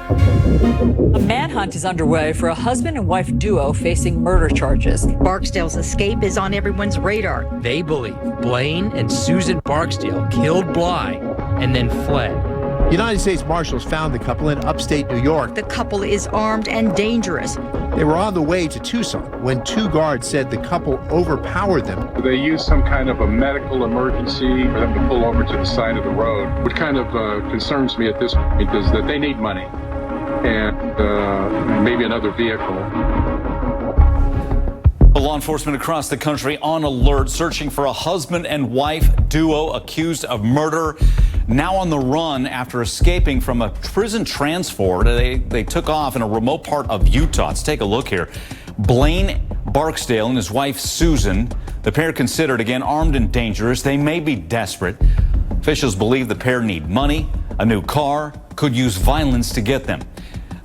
A manhunt is underway for a husband and wife duo facing murder charges. Barksdale's escape is on everyone's radar. They believe Blaine and Susan Barksdale killed Bly and then fled. United States Marshals found the couple in upstate New York. The couple is armed and dangerous. They were on the way to Tucson when two guards said the couple overpowered them. They used some kind of a medical emergency for them to pull over to the side of the road. What kind of concerns me at this point is that they need money and maybe another vehicle. Law enforcement across the country on alert, searching for a husband and wife duo accused of murder. Now on the run after escaping from a prison transport. They took off in a remote part of Utah. Let's take a look here. Blaine Barksdale and his wife Susan, the pair considered, again, armed and dangerous. They may be desperate. Officials believe the pair need money, a new car, could use violence to get them.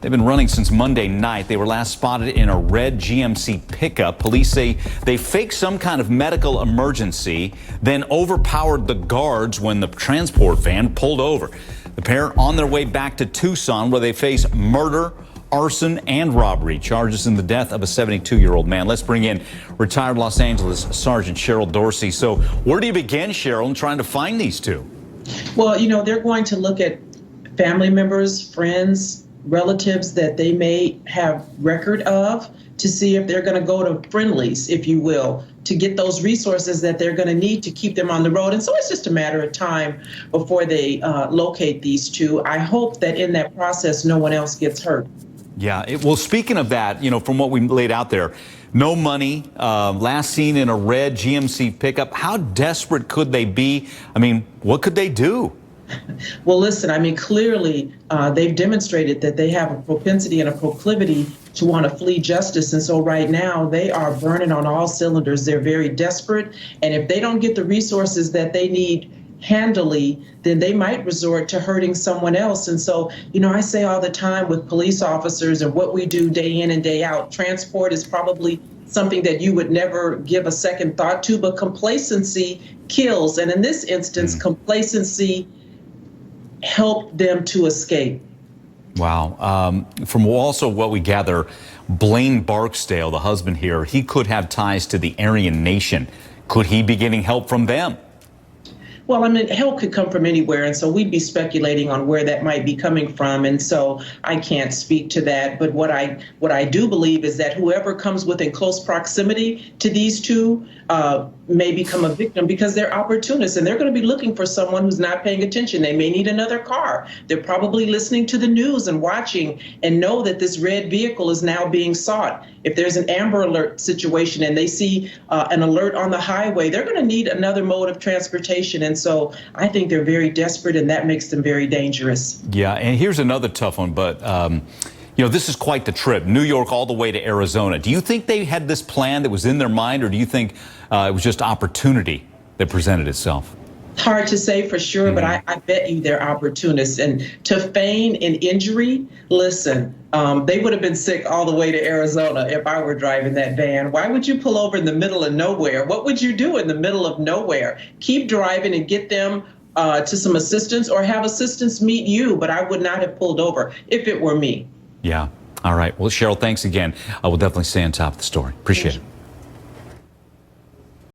They've been running since Monday night. They were last spotted in a red GMC pickup. Police say they faked some kind of medical emergency, then overpowered the guards when the transport van pulled over. The pair on their way back to Tucson, where they face murder, arson, and robbery charges in the death of a 72-year-old man. Let's bring in retired Los Angeles Sergeant Cheryl Dorsey. So where do you begin, Cheryl, in trying to find these two? Well, they're going to look at family members, friends, relatives that they may have record of to see if they're going to go to friendlies, if you will, to get those resources that they're going to need to keep them on the road. And so it's just a matter of time before they locate these two. I hope that in that process, no one else gets hurt. Yeah, well, speaking of that, from what we laid out there, no money, last seen in a red GMC pickup. How desperate could they be? I mean, what could they do? Well, listen, clearly they've demonstrated that they have a propensity and a proclivity to want to flee justice. And so right now they are burning on all cylinders. They're very desperate. And if they don't get the resources that they need handily, then they might resort to hurting someone else. And so, I say all the time with police officers and what we do day in and day out, transport is probably something that you would never give a second thought to, but complacency kills. And in this instance, complacency helped them to escape. Wow. From also what we gather, Blaine Barksdale, the husband here, he could have ties to the Aryan Nation. Could he be getting help from them? Well, help could come from anywhere, and so we'd be speculating on where that might be coming from, and so I can't speak to that. But what I do believe is that whoever comes within close proximity to these two may become a victim because they're opportunists, and they're going to be looking for someone who's not paying attention. They may need another car. They're probably listening to the news and watching and know that this red vehicle is now being sought. If there's an Amber Alert situation and they see an alert on the highway, they're going to need another mode of transportation. And so I think they're very desperate, and that makes them very dangerous. Yeah, and here's another tough one, but this is quite the trip. New York all the way to Arizona. Do you think they had this plan that was in their mind, or do you think it was just opportunity that presented itself? Hard to say for sure, but I bet you they're opportunists. And to feign an injury, listen, they would have been sick all the way to Arizona if I were driving that van. Why would you pull over in the middle of nowhere? What would you do in the middle of nowhere? Keep driving and get them to some assistance, or have assistance meet you, but I would not have pulled over if it were me. Yeah. All right. Well, Cheryl, thanks again. I will definitely stay on top of the story. Appreciate it.